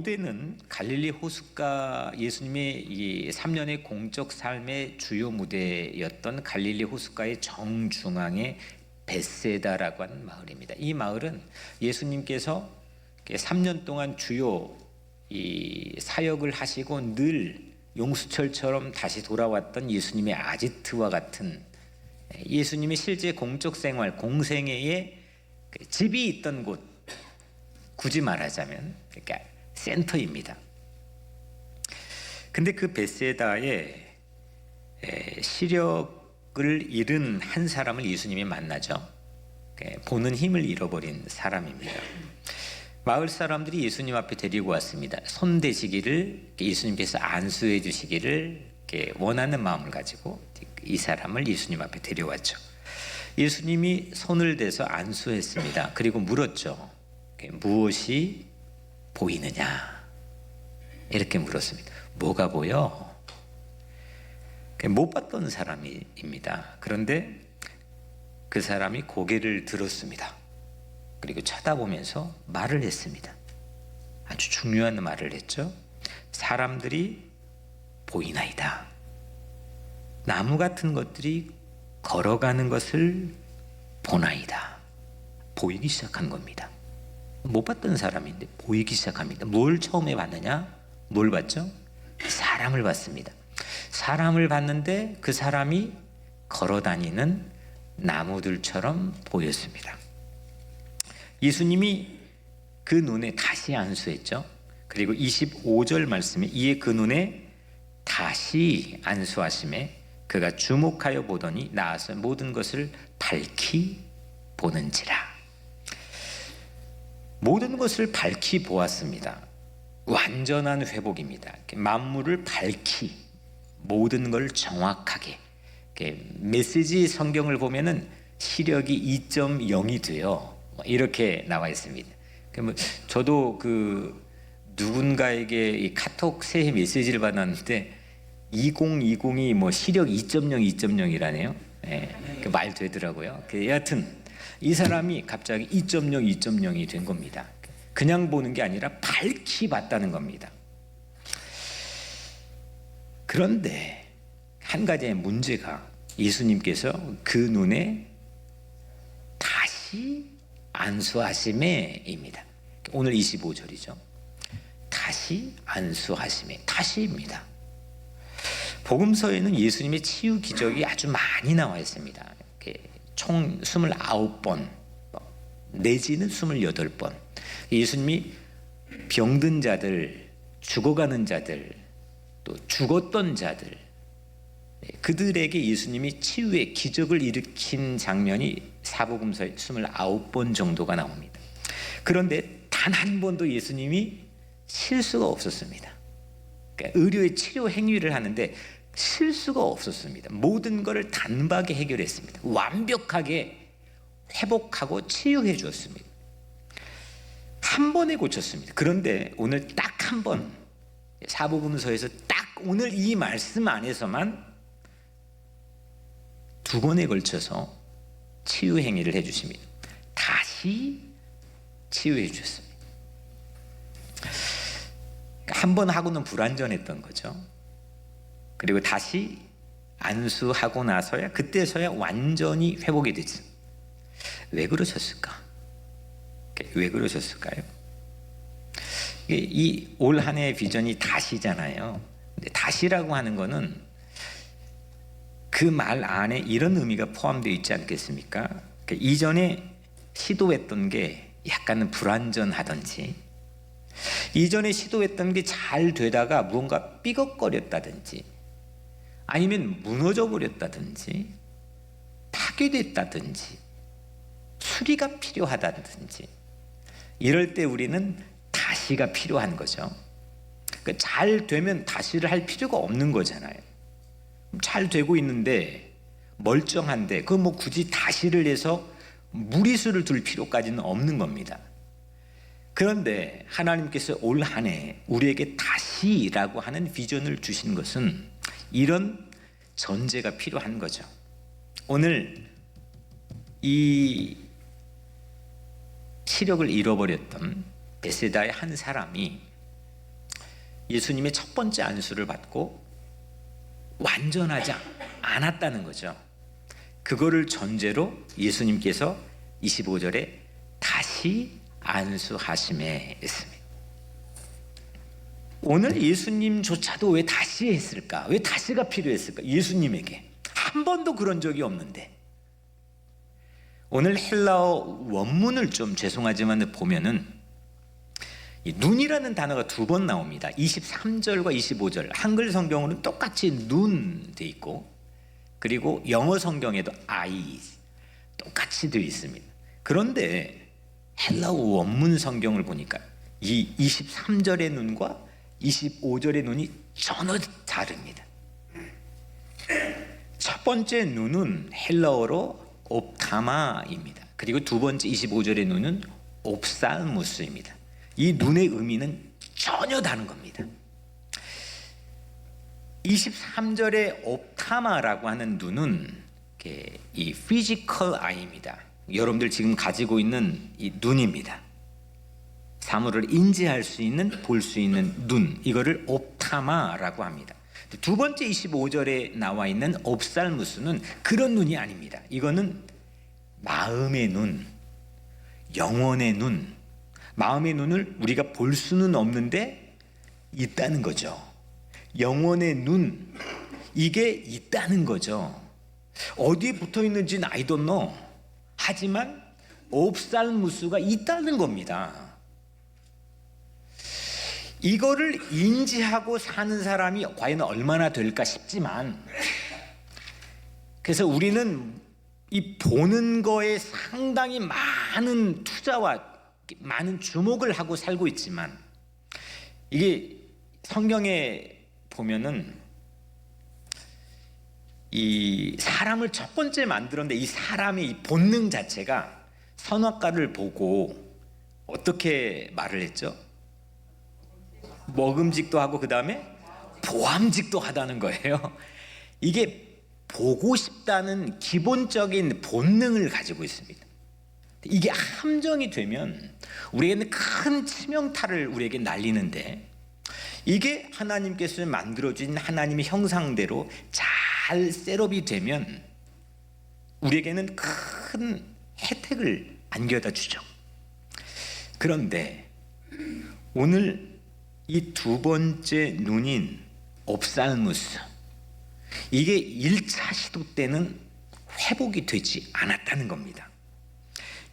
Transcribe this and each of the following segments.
무대는 갈릴리 호숫가, 예수님의 이 3년의 공적 삶의 주요 무대였던 갈릴리 호숫가의 정중앙에 벳세다라고 하는 마을입니다. 이 마을은 예수님께서 3년 동안 주요 이 사역을 하시고 늘 용수철처럼 다시 돌아왔던 예수님의 아지트와 같은, 예수님의 실제 공적 생활, 공생애의 집이 있던 곳, 굳이 말하자면 그러니까 센터입니다. 근데 그 벳세다에 시력을 잃은 한 사람을 예수님이 만나죠. 보는 힘을 잃어버린 사람입니다. 마을 사람들이 예수님 앞에 데리고 왔습니다. 손 대시기를 예수님께서 안수해 주시기를 원하는 마음을 가지고 이 사람을 예수님 앞에 데려왔죠. 예수님이 손을 대서 안수했습니다. 그리고 물었죠. 무엇이 보이느냐? 이렇게 물었습니다. 뭐가 보여? 못 봤던 사람입니다. 그런데 그 사람이 고개를 들었습니다. 그리고 쳐다보면서 말을 했습니다. 아주 중요한 말을 했죠. 사람들이 보이나이다. 나무 같은 것들이 걸어가는 것을 보나이다. 보이기 시작한 겁니다. 못 봤던 사람인데 보이기 시작합니다. 뭘 처음에 봤느냐? 뭘 봤죠? 사람을 봤습니다. 사람을 봤는데 그 사람이 걸어다니는 나무들처럼 보였습니다. 예수님이 그 눈에 다시 안수했죠. 그리고 25절 말씀에 이에 그 눈에 다시 안수하심에 그가 주목하여 보더니 나아서 모든 것을 밝히 보는지라. 모든 것을 밝히 보았습니다. 완전한 회복입니다. 만물을 밝히, 모든 걸 정확하게. 메시지 성경을 보면은 시력이 2.0이 돼요. 이렇게 나와 있습니다. 저도 누군가에게 이 카톡 새해 메시지를 받았는데 2020이 시력 2.0이라네요. 말 되더라고요. 여하튼 이 사람이 갑자기 2.0이 된 겁니다. 그냥 보는 게 아니라 밝히 봤다는 겁니다. 그런데 한 가지의 문제가, 예수님께서 그 눈에 다시 안수하심에입니다. 오늘 25절이죠. 다시 안수하심에, 다시입니다. 복음서에는 예수님의 치유 기적이 아주 많이 나와 있습니다. 총 29번 내지는 28번 예수님이 병든 자들, 죽어가는 자들, 또 죽었던 자들, 그들에게 예수님이 치유의 기적을 일으킨 장면이 사복음서에 29번 정도가 나옵니다. 그런데 단 한 번도 예수님이 실수가 없었습니다. 그러니까 의료의 치료 행위를 하는데 실수가 없었습니다. 모든 것을 단박에 해결했습니다. 완벽하게 회복하고 치유해 주었습니다. 한 번에 고쳤습니다. 그런데 오늘 딱 한 번, 사복음서에서 딱 오늘 이 말씀 안에서만 2번에 걸쳐서 치유 행위를 해주십니다. 다시 치유해 주셨습니다. 한 번 하고는 불완전했던 거죠. 그리고 다시 안수하고 나서야, 그때서야 완전히 회복이 되죠. 왜 그러셨을까? 왜 그러셨을까요? 이 올 한 해의 비전이 다시잖아요. 근데 다시라고 하는 거는 그 말 안에 이런 의미가 포함되어 있지 않겠습니까? 이전에 시도했던 게 약간은 불완전하든지, 이전에 시도했던 게 잘 되다가 무언가 삐걱거렸다든지, 아니면 무너져 버렸다든지, 파괴됐다든지, 수리가 필요하다든지, 이럴 때 우리는 다시가 필요한 거죠. 잘 되면 다시를 할 필요가 없는 거잖아요. 잘 되고 있는데 멀쩡한데 굳이 다시를 해서 무리수를 둘 필요까지는 없는 겁니다. 그런데 하나님께서 올 한 해 우리에게 다시라고 하는 비전을 주신 것은 이런 전제가 필요한 거죠. 오늘 이 시력을 잃어버렸던 벳세다의 한 사람이 예수님의 첫 번째 안수를 받고 완전하지 않았다는 거죠. 그거를 전제로 예수님께서 25절에 다시 안수하심에 했습니다. 오늘 예수님조차도 왜 다시 했을까? 왜 다시가 필요했을까? 예수님에게 한 번도 그런 적이 없는데. 오늘 헬라어 원문을 좀 죄송하지만 보면은 이 눈이라는 단어가 두 번 나옵니다. 23절과 25절 한글 성경으로는 똑같이 눈 돼 있고, 그리고 영어 성경에도 eyes 똑같이 되어 있습니다. 그런데 헬라어 원문 성경을 보니까 이 23절의 눈과 25절의 눈이 전혀 다릅니다. 첫 번째 눈은 헬라어로 옵타마입니다. 그리고 두 번째 25절의 눈은 옵살무스입니다. 이 눈의 의미는 전혀 다른 겁니다. 23절의 옵타마라고 하는 눈은 이 physical eye입니다. 여러분들 지금 가지고 있는 이 눈입니다. 사물을 인지할 수 있는, 볼 수 있는 눈, 이거를 옵타마라고 합니다. 두 번째 25절에 나와 있는 옵살무스는 그런 눈이 아닙니다. 이거는 마음의 눈, 영혼의 눈, 마음의 눈을 우리가 볼 수는 없는데 있다는 거죠. 영혼의 눈, 이게 있다는 거죠. 어디에 붙어 있는지는 I don't know. 하지만 옵살무스가 있다는 겁니다. 이거를 인지하고 사는 사람이 과연 얼마나 될까 싶지만, 그래서 우리는 이 보는 거에 상당히 많은 투자와 많은 주목을 하고 살고 있지만, 이게 성경에 보면은 이 사람을 첫 번째 만들었는데 이 사람의 이 본능 자체가 선악과를 보고 어떻게 말을 했죠? 먹음직도 하고 그 다음에 보암직도 하다는 거예요. 이게 보고 싶다는 기본적인 본능을 가지고 있습니다. 이게 함정이 되면 우리에게는 큰 치명타를 우리에게 날리는데, 이게 하나님께서 만들어진 하나님의 형상대로 잘 셋업이 되면 우리에게는 큰 혜택을 안겨다 주죠. 그런데 오늘 이 두 번째 눈인 옵살무스, 이게 1차 시도 때는 회복이 되지 않았다는 겁니다.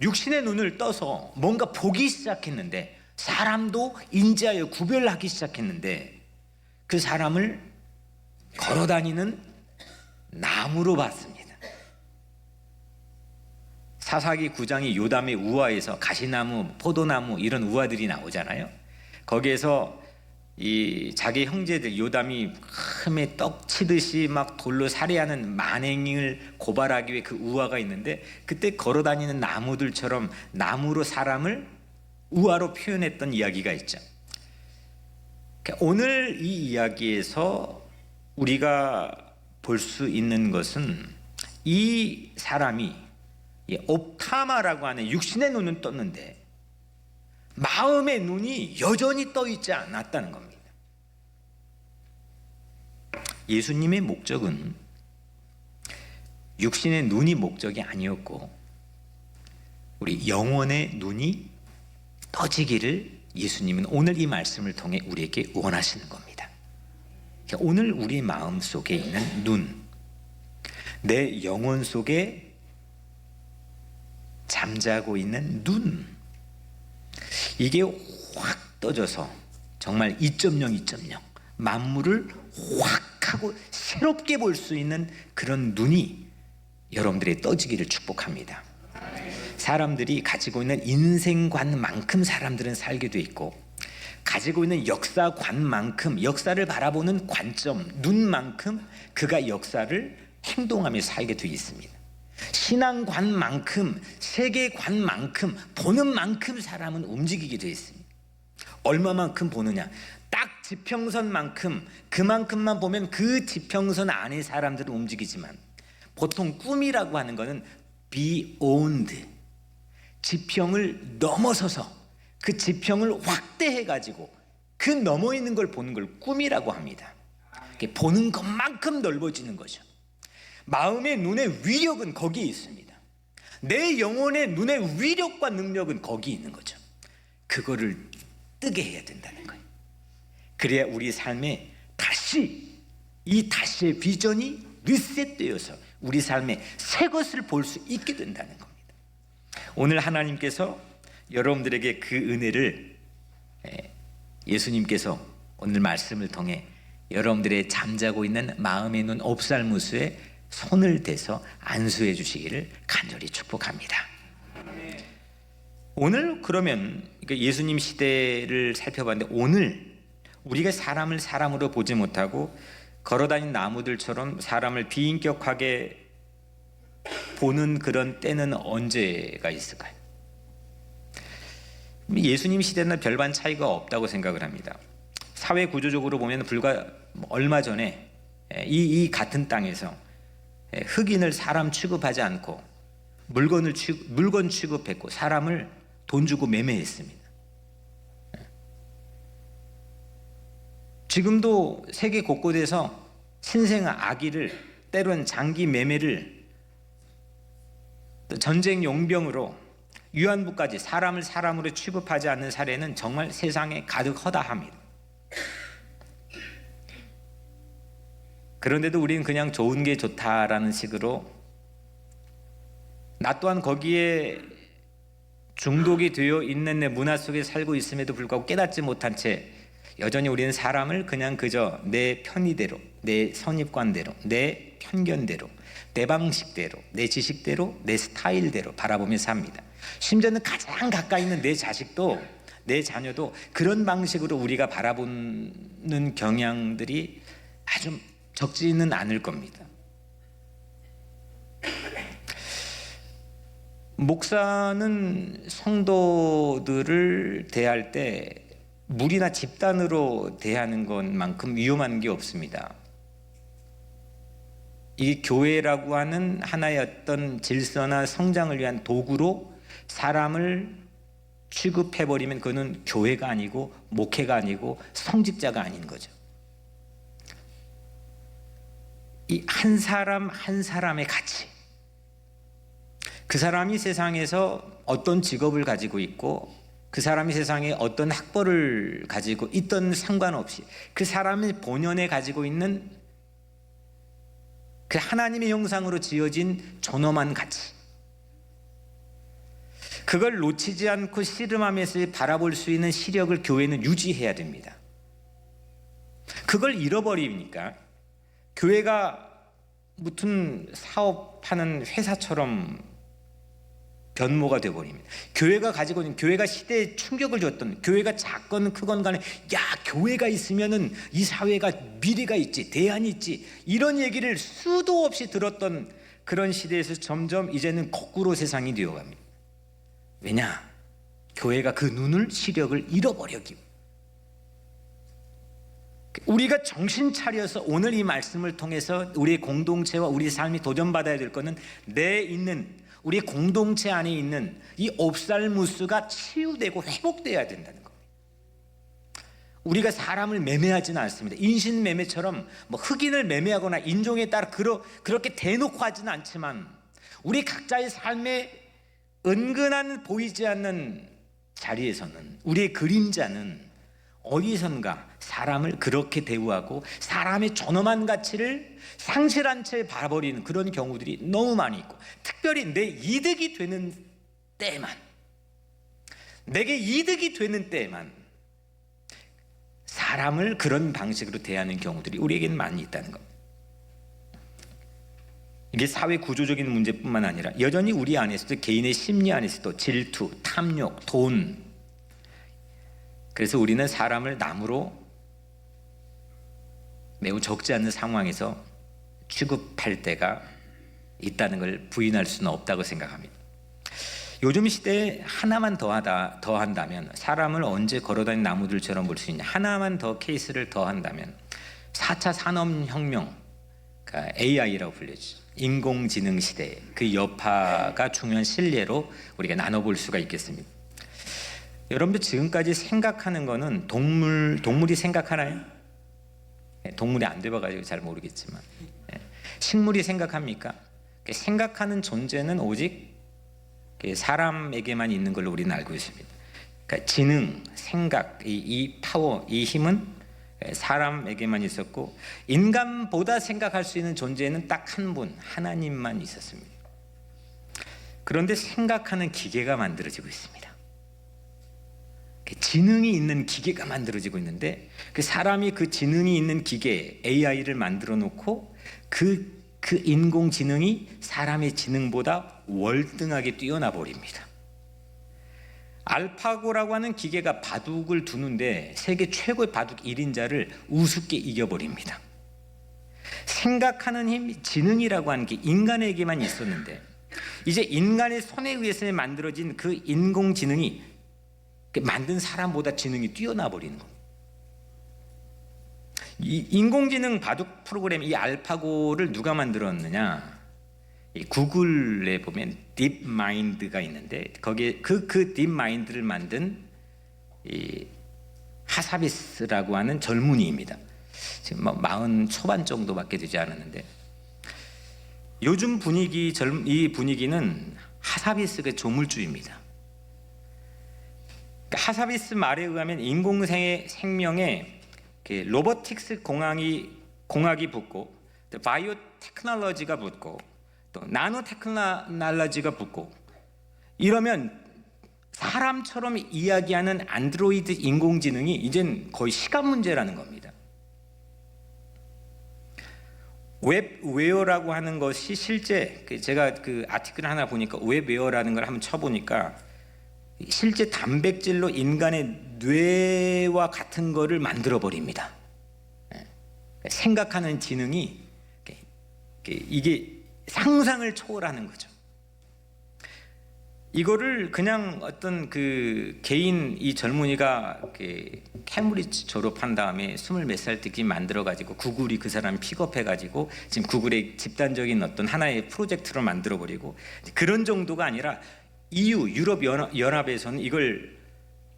육신의 눈을 떠서 뭔가 보기 시작했는데, 사람도 인지하여 구별하기 시작했는데, 그 사람을 걸어다니는 나무로 봤습니다. 사사기 9장이 요담의 우화에서 가시나무, 포도나무 이런 우화들이 나오잖아요. 거기에서 이 자기 형제들, 요담이 흠에 떡 치듯이 막 돌로 살해하는 만행을 고발하기 위해 그 우화가 있는데, 그때 걸어다니는 나무들처럼 나무로 사람을 우화로 표현했던 이야기가 있죠. 오늘 이 이야기에서 우리가 볼 수 있는 것은 이 사람이 옵타마라고 하는 육신의 눈은 떴는데 마음의 눈이 여전히 떠 있지 않았다는 겁니다. 예수님의 목적은 육신의 눈이 목적이 아니었고, 우리 영혼의 눈이 떠지기를 예수님은 오늘 이 말씀을 통해 우리에게 원하시는 겁니다. 오늘 우리 마음 속에 있는 눈, 내 영혼 속에 잠자고 있는 눈, 이게 확 떠져서 정말 2.0, 2.0 만물을 확 하고 새롭게 볼 수 있는 그런 눈이 여러분들의 떠지기를 축복합니다. 사람들이 가지고 있는 인생관만큼 사람들은 살게 돼 있고, 가지고 있는 역사관만큼, 역사를 바라보는 관점, 눈만큼 그가 역사를 행동하며 살게 돼 있습니다. 신앙관만큼, 세계관만큼, 보는 만큼 사람은 움직이게 돼 있습니다. 얼마만큼 보느냐, 딱 지평선만큼, 그만큼만 보면 그 지평선 안에 사람들은 움직이지만, 보통 꿈이라고 하는 것은 beyond, 지평을 넘어서서 그 지평을 확대해 가지고 그 넘어 있는 걸 보는 걸 꿈이라고 합니다. 보는 것만큼 넓어지는 거죠. 마음의 눈의 위력은 거기에 있습니다. 내 영혼의 눈의 위력과 능력은 거기에 있는 거죠. 그거를 뜨게 해야 된다는 거예요. 그래야 우리 삶에 다시의 비전이 리셋되어서 우리 삶에 새 것을 볼 수 있게 된다는 겁니다. 오늘 하나님께서 여러분들에게 그 은혜를 예수님께서 오늘 말씀을 통해 여러분들의 잠자고 있는 마음의 눈 옵살무스에 손을 대서 안수해 주시기를 간절히 축복합니다. 오늘 그러면 예수님 시대를 살펴봤는데, 오늘 우리가 사람을 사람으로 보지 못하고 걸어다니는 나무들처럼 사람을 비인격하게 보는 그런 때는 언제가 있을까요? 예수님 시대는 별반 차이가 없다고 생각을 합니다. 사회 구조적으로 보면 불과 얼마 전에 이 같은 땅에서 흑인을 사람 취급하지 않고 물건 취급했고 사람을 돈 주고 매매했습니다. 지금도 세계 곳곳에서 신생 아기를, 때로는 장기 매매를, 전쟁 용병으로 위안부까지 사람을 사람으로 취급하지 않는 사례는 정말 세상에 가득하다 합니다. 그런데도 우리는 그냥 좋은 게 좋다라는 식으로, 나 또한 거기에 중독이 되어 있는 내 문화 속에 살고 있음에도 불구하고 깨닫지 못한 채 여전히 우리는 사람을 그냥 그저 내 편의대로, 내 선입관대로, 내 편견대로, 내 방식대로, 내 지식대로, 내 스타일대로 바라보며 삽니다. 심지어는 가장 가까이 있는 내 자식도, 내 자녀도 그런 방식으로 우리가 바라보는 경향들이 아주 적지는 않을 겁니다. 목사는 성도들을 대할 때 무리나 집단으로 대하는 것만큼 위험한 게 없습니다. 이 교회라고 하는 하나의 어떤 질서나 성장을 위한 도구로 사람을 취급해버리면 그는 교회가 아니고 목회가 아니고 성직자가 아닌 거죠. 이 한 사람 한 사람의 가치, 그 사람이 세상에서 어떤 직업을 가지고 있고 그 사람이 세상에 어떤 학벌을 가지고 있던 상관없이 그 사람의 본연에 가지고 있는 그 하나님의 형상으로 지어진 존엄한 가치, 그걸 놓치지 않고 씨름하면서 바라볼 수 있는 시력을 교회는 유지해야 됩니다. 그걸 잃어버리니까 교회가 무슨 사업하는 회사처럼 변모가 되어버립니다. 교회가 가지고 있는, 교회가 시대에 충격을 줬던, 교회가 작건 크건 간에 야 교회가 있으면은 이 사회가 미래가 있지, 대안이 있지, 이런 얘기를 수도 없이 들었던 그런 시대에서 점점 이제는 거꾸로 세상이 되어갑니다. 왜냐? 교회가 그 눈을, 시력을 잃어버렸기. 우리가 정신 차려서 오늘 이 말씀을 통해서 우리의 공동체와 우리 삶이 도전받아야 될 것은 내 있는 우리 공동체 안에 있는 이 옵살무스가 치유되고 회복되어야 된다는 겁니다. 우리가 사람을 매매하지는 않습니다. 인신매매처럼 뭐 흑인을 매매하거나 인종에 따라 그렇게 대놓고 하지는 않지만 우리 각자의 삶에 은근한 보이지 않는 자리에서는 우리의 그림자는 어디선가 사람을 그렇게 대우하고 사람의 존엄한 가치를 상실한 채 바라버리는 그런 경우들이 너무 많이 있고, 특별히 내 이득이 되는 때만, 내게 이득이 되는 때만 사람을 그런 방식으로 대하는 경우들이 우리에게는 많이 있다는 겁니다. 이게 사회 구조적인 문제뿐만 아니라 여전히 우리 안에서도, 개인의 심리 안에서도 질투, 탐욕, 돈, 그래서 우리는 사람을 남으로 매우 적지 않은 상황에서 취급할 때가 있다는 걸 부인할 수는 없다고 생각합니다. 요즘 시대에 하나만 더한다면, 사람을 언제 걸어다니는 나무들처럼 볼 수 있냐, 하나만 더 케이스를 더한다면 4차 산업혁명, 그러니까 AI라고 불리죠. 인공지능 시대, 그 여파가 중요한 실례로 우리가 나눠볼 수가 있겠습니다. 여러분들 지금까지 생각하는 거는 동물이 생각하나요? 동물이 안 돼봐가지고 잘 모르겠지만 식물이 생각합니까? 생각하는 존재는 오직 사람에게만 있는 걸로 우리는 알고 있습니다. 그러니까 지능, 생각, 이 파워, 이 힘은 사람에게만 있었고 인간보다 생각할 수 있는 존재는 딱 한 분, 하나님만 있었습니다. 그런데 생각하는 기계가 만들어지고 있습니다. 지능이 있는 기계가 만들어지고 있는데 그 사람이 그 지능이 있는 기계 AI를 만들어 놓고 그 인공지능이 사람의 지능보다 월등하게 뛰어나 버립니다. 알파고라고 하는 기계가 바둑을 두는데 세계 최고의 바둑 1인자를 우습게 이겨버립니다. 생각하는 힘, 지능이라고 하는 게 인간에게만 있었는데 이제 인간의 손에 의해서 만들어진 그 인공지능이 만든 사람보다 지능이 뛰어나 버리는 겁니다. 이 인공지능 바둑 프로그램 이 알파고를 누가 만들었느냐? 이 구글에 보면 딥마인드가 있는데 거기에 그 딥마인드를 만든 이 하사비스라고 하는 젊은이입니다. 지금 40 초반 정도밖에 되지 않았는데 요즘 이 분위기는 하사비스가 조물주입니다. 하사비스 말에 의하면 인공의 생명에 로보틱스 공학이 붙고 또 바이오 테크놀로지가 붙고 또 나노 테크놀로지가 붙고 이러면 사람처럼 이야기하는 안드로이드 인공지능이 이젠 거의 시간 문제라는 겁니다. 웹웨어라고 하는 것이 실제 제가 그 아티클 하나 보니까 웹웨어라는 걸 한번 쳐보니까 실제 단백질로 인간의 뇌와 같은 거를 만들어 버립니다. 생각하는 지능이 이게 상상을 초월하는 거죠. 이거를 그냥 어떤 그 개인 이 젊은이가 캠브리지 졸업한 다음에 20몇 살 때 만들어 가지고 구글이 그 사람 픽업해 가지고 지금 구글의 집단적인 어떤 하나의 프로젝트로 만들어 버리고 그런 정도가 아니라 EU 유럽 연합에서는 이걸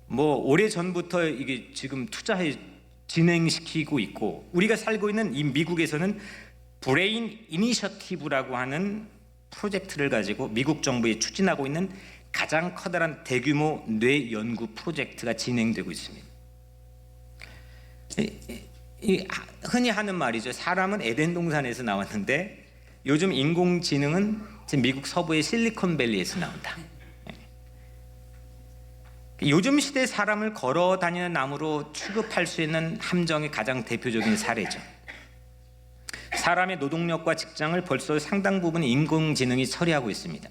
뭐 오래 전부터 이게 지금 투자해 진행시키고 있고 우리가 살고 있는 이 미국에서는 브레인 이니셔티브라고 하는 프로젝트를 가지고 미국 정부에 추진하고 있는 가장 커다란 대규모 뇌 연구 프로젝트가 진행되고 있습니다. 흔히 하는 말이죠. 사람은 에덴 동산에서 나왔는데 요즘 인공지능은 지금 미국 서부의 실리콘밸리에서 나온다. 요즘 시대 사람을 걸어 다니는 나무로 취급할 수 있는 함정의 가장 대표적인 사례죠. 사람의 노동력과 직장을 벌써 상당 부분 인공지능이 처리하고 있습니다.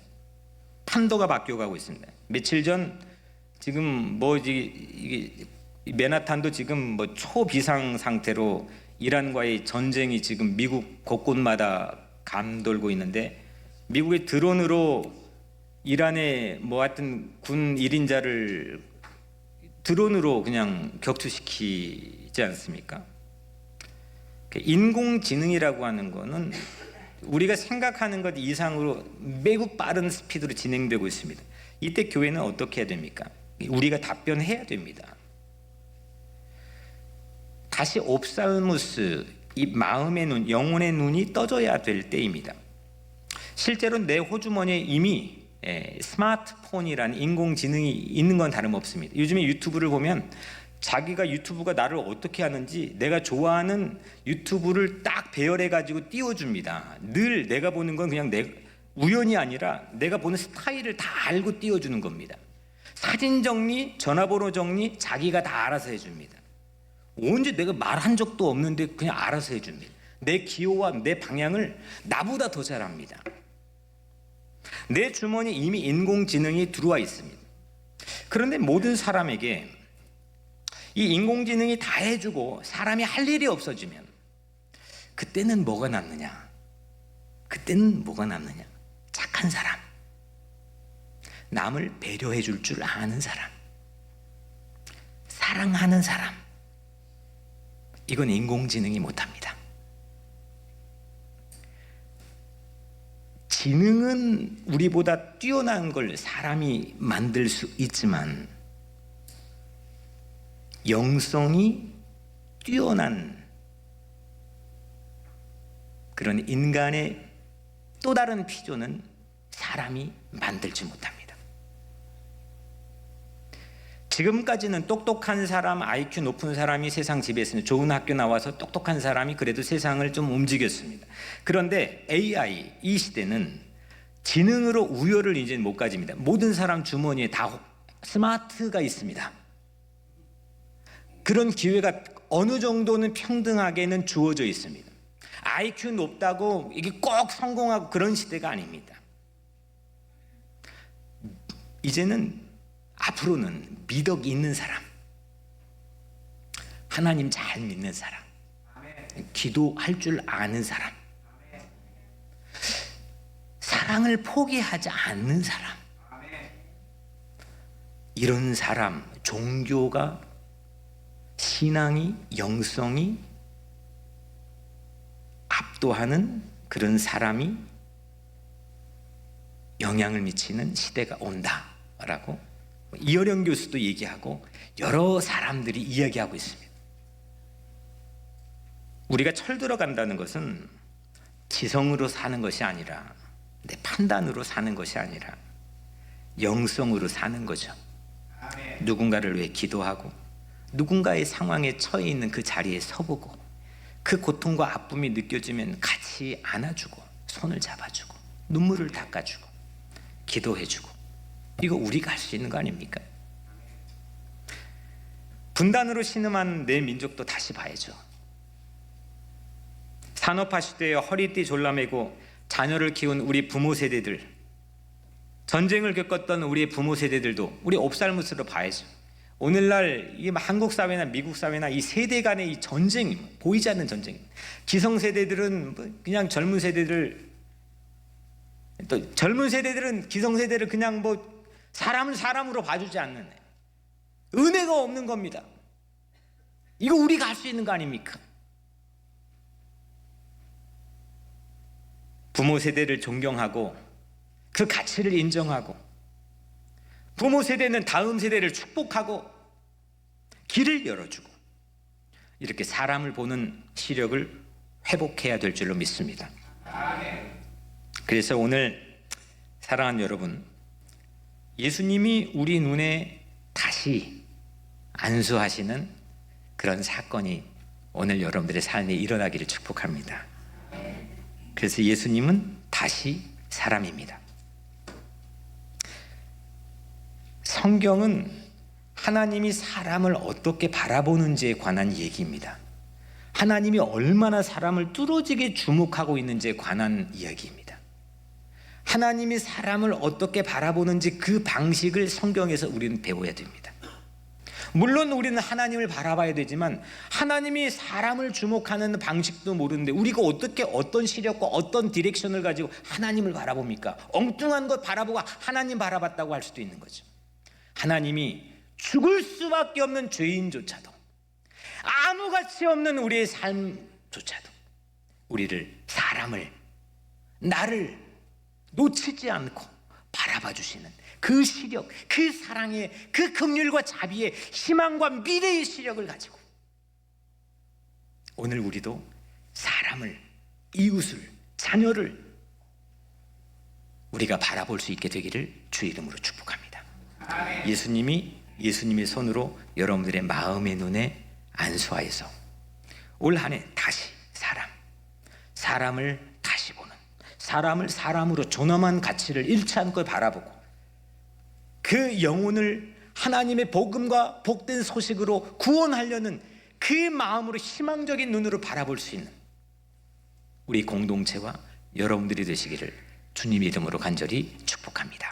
판도가 바뀌어가고 있습니다. 며칠 전 지금 이게 맨하탄도 지금 초비상 상태로 이란과의 전쟁이 지금 미국 곳곳마다 감돌고 있는데 미국의 드론으로 이란의 하여튼 군 1인자를 드론으로 그냥 격추시키지 않습니까? 인공지능이라고 하는 거는 우리가 생각하는 것 이상으로 매우 빠른 스피드로 진행되고 있습니다. 이때 교회는 어떻게 해야 됩니까? 우리가 답변해야 됩니다. 다시 옵살무스, 이 마음의 눈, 영혼의 눈이 떠져야 될 때입니다. 실제로 내 호주머니에 이미 스마트폰이라는 인공지능이 있는 건 다름없습니다. 요즘에 유튜브를 보면 자기가 유튜브가 나를 어떻게 하는지 내가 좋아하는 유튜브를 딱 배열해 가지고 띄워줍니다. 늘 내가 보는 건 그냥 우연이 아니라 내가 보는 스타일을 다 알고 띄워주는 겁니다. 사진 정리, 전화번호 정리 자기가 다 알아서 해줍니다. 언제 내가 말한 적도 없는데 그냥 알아서 해줍니다. 내 기호와 내 방향을 나보다 더 잘합니다. 내 주머니에 이미 인공지능이 들어와 있습니다. 그런데 모든 사람에게 이 인공지능이 다 해주고 사람이 할 일이 없어지면 그때는 뭐가 남느냐? 그때는 뭐가 남느냐? 착한 사람, 남을 배려해 줄 줄 아는 사람, 사랑하는 사람. 이건 인공지능이 못합니다. 지능은 우리보다 뛰어난 걸 사람이 만들 수 있지만 영성이 뛰어난 그런 인간의 또 다른 피조는 사람이 만들지 못합니다. 지금까지는 똑똑한 사람, IQ 높은 사람이 세상 지배했습니다. 좋은 학교 나와서 똑똑한 사람이 그래도 세상을 좀 움직였습니다. 그런데 AI 이 시대는 지능으로 우열을 이제 못 가집니다. 모든 사람 주머니에 다 스마트가 있습니다. 그런 기회가 어느 정도는 평등하게는 주어져 있습니다. IQ 높다고 이게 꼭 성공하고 그런 시대가 아닙니다. 이제는 앞으로는 미덕 있는 사람, 하나님 잘 믿는 사람, 기도할 줄 아는 사람, 사랑을 포기하지 않는 사람, 이런 사람, 종교가, 신앙이, 영성이 압도하는 그런 사람이 영향을 미치는 시대가 온다라고 이어령 교수도 얘기하고 여러 사람들이 이야기하고 있습니다. 우리가 철들어간다는 것은 지성으로 사는 것이 아니라, 내 판단으로 사는 것이 아니라 영성으로 사는 거죠. 누군가를 위해 기도하고 누군가의 상황에 처해 있는 그 자리에 서보고 그 고통과 아픔이 느껴지면 같이 안아주고 손을 잡아주고 눈물을 닦아주고 기도해주고, 이거 우리가 할 수 있는 거 아닙니까? 분단으로 신음한 내 민족도 다시 봐야죠. 산업화 시대에 허리띠 졸라매고 자녀를 키운 우리 부모 세대들, 전쟁을 겪었던 우리의 부모 세대들도 우리 옵살무스로 봐야죠. 오늘날 이 한국 사회나 미국 사회나 이 세대 간의 이 전쟁이 보이지 않는 전쟁. 기성세대들은 그냥 젊은 세대들, 또 젊은 세대들은 기성세대를 그냥 사람을 사람으로 봐주지 않는, 은혜가 없는 겁니다. 이거 우리가 할 수 있는 거 아닙니까? 부모 세대를 존경하고 그 가치를 인정하고, 부모 세대는 다음 세대를 축복하고 길을 열어주고, 이렇게 사람을 보는 시력을 회복해야 될 줄로 믿습니다. 그래서 오늘 사랑하는 여러분, 예수님이 우리 눈에 다시 안수하시는 그런 사건이 오늘 여러분들의 삶에 일어나기를 축복합니다. 그래서 예수님은 다시 사람입니다. 성경은 하나님이 사람을 어떻게 바라보는지에 관한 얘기입니다. 하나님이 얼마나 사람을 뚫어지게 주목하고 있는지에 관한 이야기입니다. 하나님이 사람을 어떻게 바라보는지 그 방식을 성경에서 우리는 배워야 됩니다. 물론 우리는 하나님을 바라봐야 되지만 하나님이 사람을 주목하는 방식도 모르는데 우리가 어떻게 어떤 시력과 어떤 디렉션을 가지고 하나님을 바라봅니까? 엉뚱한 것 바라보고 하나님 바라봤다고 할 수도 있는 거죠. 하나님이 죽을 수밖에 없는 죄인조차도, 아무 가치 없는 우리의 삶조차도 우리를, 사람을, 나를 놓치지 않고 바라봐 주시는 그 시력, 그 사랑의, 그 긍휼과 자비의, 희망과 미래의 시력을 가지고 오늘 우리도 사람을, 이웃을, 자녀를 우리가 바라볼 수 있게 되기를 주 이름으로 축복합니다. 예수님의 손으로 여러분들의 마음의 눈에 안수하여서 올 한 해 다시 사람을 다시 보는, 사람을 사람으로 존엄한 가치를 잃지 않고 바라보고 그 영혼을 하나님의 복음과 복된 소식으로 구원하려는 그 마음으로 희망적인 눈으로 바라볼 수 있는 우리 공동체와 여러분들이 되시기를 주님의 이름으로 간절히 축복합니다.